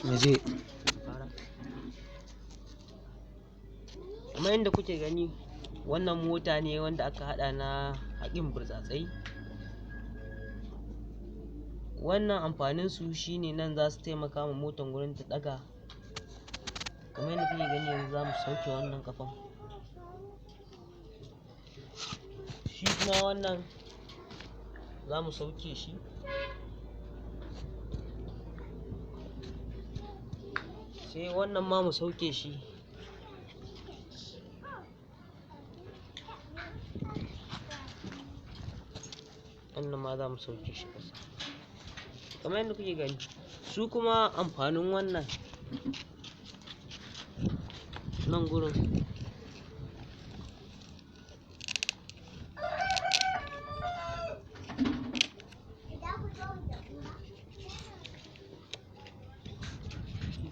Waje. Kamar yadda kuke gani, wannan mota ne wanda aka haɗa na haƙin burtsatsai. Wannan amfanin su shine nan za su taimaka ma motan gurin ta ɗaga. Kamar yadda kuke gani yanzu za mu sauke wannan ƙafan. Shi kuma wannan za mu sauke shi. Sai wannan ma mu sauke shi. Wannan ma za mu sauke shi ƙasa. Kamar yadda kuke gani, su kuma amfanin wannan nan gurin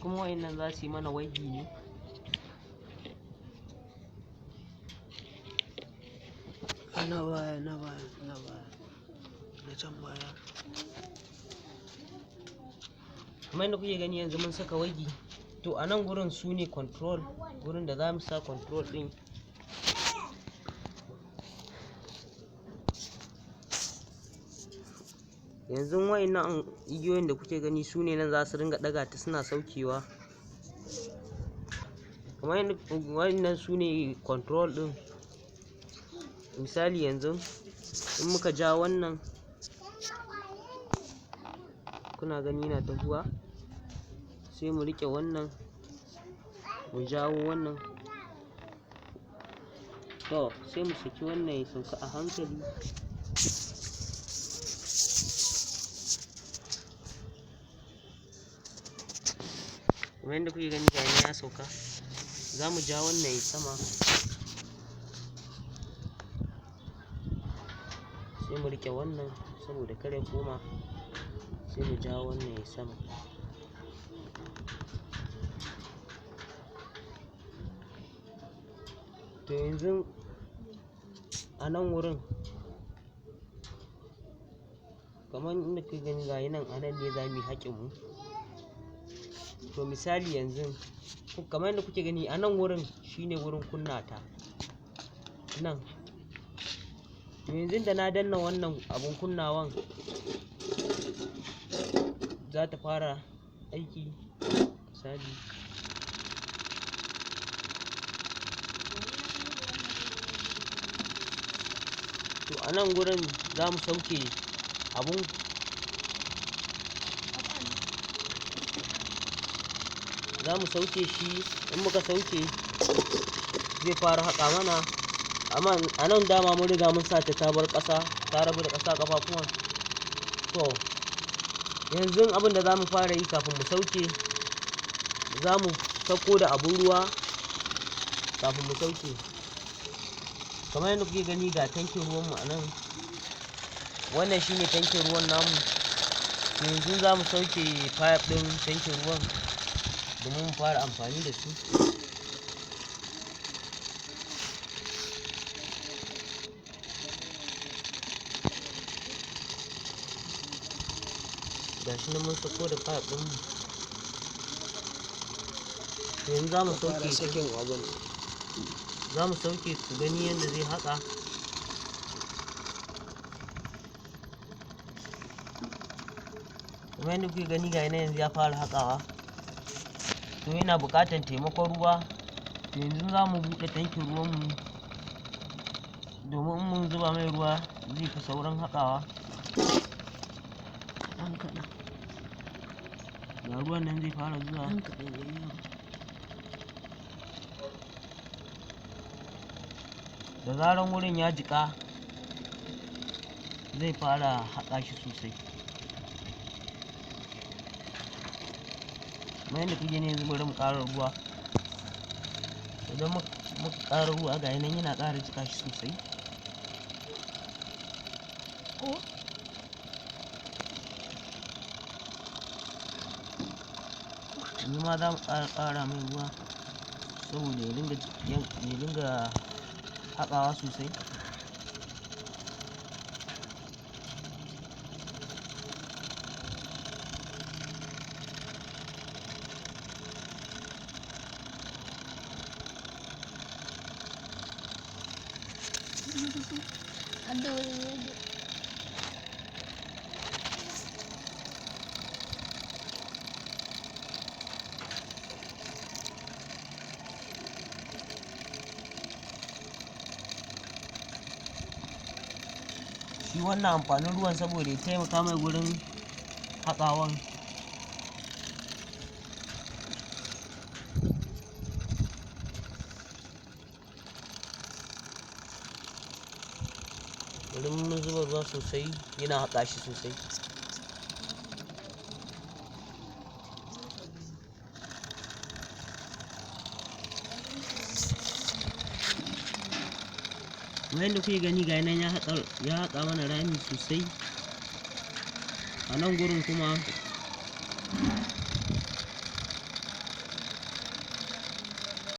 kuma wa'innan za su yi mana waigi ne. Na baya, na baya, na baya, na can baya. Kamar yadda kuke gani yanzu mun saka waigi. To a nan gurin su ne control, gurin da za mu sa control ɗin. Yanzu wa'innan igiyoyin da kuke gani su ne nan za su ringa ɗaga ta suna saukewa. Kamar yadda wa'innan su ne control ɗin. Misali yanzu in muka ja wannan, kuna gani yana tahowa, sai mu riƙe wannan, mu jawo wannan. To sai mu saki wannan ya sauka a hankali. Kamar yadda kuke gani ga ya sauka, za mu ja wannan ya sama, sai mu riƙe wannan saboda kar ya koma, sai mu ja wannan ya sama. To yanzu a nan wurin, kamar inda kuke gani ga nan a nan ne za mu yi haƙin mu. To misali yanzu kamar yadda kuke gani a nan wurin shine wurin kunna ta nan. To yanzu da na danna wannan abun kunnawan, za ta fara aiki. Misali to a nan gurin za mu sauke abun. Za mu sauke shi, in muka sauke zai fara haƙa mana. Amma a nan dama mun riga mun sa ta bar ƙasa, ta rabu da ƙasa ƙafafuwan. To yanzu abin da za mu fara yi kafin mu sauke, za mu sauko da abun ruwa kafin mu sauke. Kamar yadda kuke gani ga tankin ruwan mu a nan. Wannan shine tankin ruwan namu. Yanzu za mu sauke pipe ɗin tankin ruwan domin mu fara amfani da su. Gashi nan mun sauko da pipe ɗin mu. Yanzu za mu sauke sakin abun. Za mu sauke ku gani yadda zai haƙa. Kamar yadda kuke gani ga yanzu ya fara haƙawa. To yana buƙatar taimakon ruwa. To yanzu za mu buɗe tankin ruwan mu domin in mun zuba mai ruwa zai fi saurin haƙawa. Ɗan kaɗan. Ga ruwan nan zai fara zuwa. Ɗan kaɗan yayi yawa. Da zaran wurin ya jiƙa zai fara haƙa shi sosai. Kamar yadda kuke gani yanzu bari mu ƙara ruwa. Idan muka ƙara ruwa ga nan yana ƙara jiƙa shi sosai. Yanzu ma za mu ƙara mai ruwa saboda ya dinga haƙawa sosai. Aduh. Shi wannan amfanin ruwan saboda ya taimaka mai gurin haƙawan. Idan mun zuba ruwa sosai yana haƙa shi sosai. Kamar yadda kuke gani ga nan ya haƙa mana rami sosai. A nan gurin kuma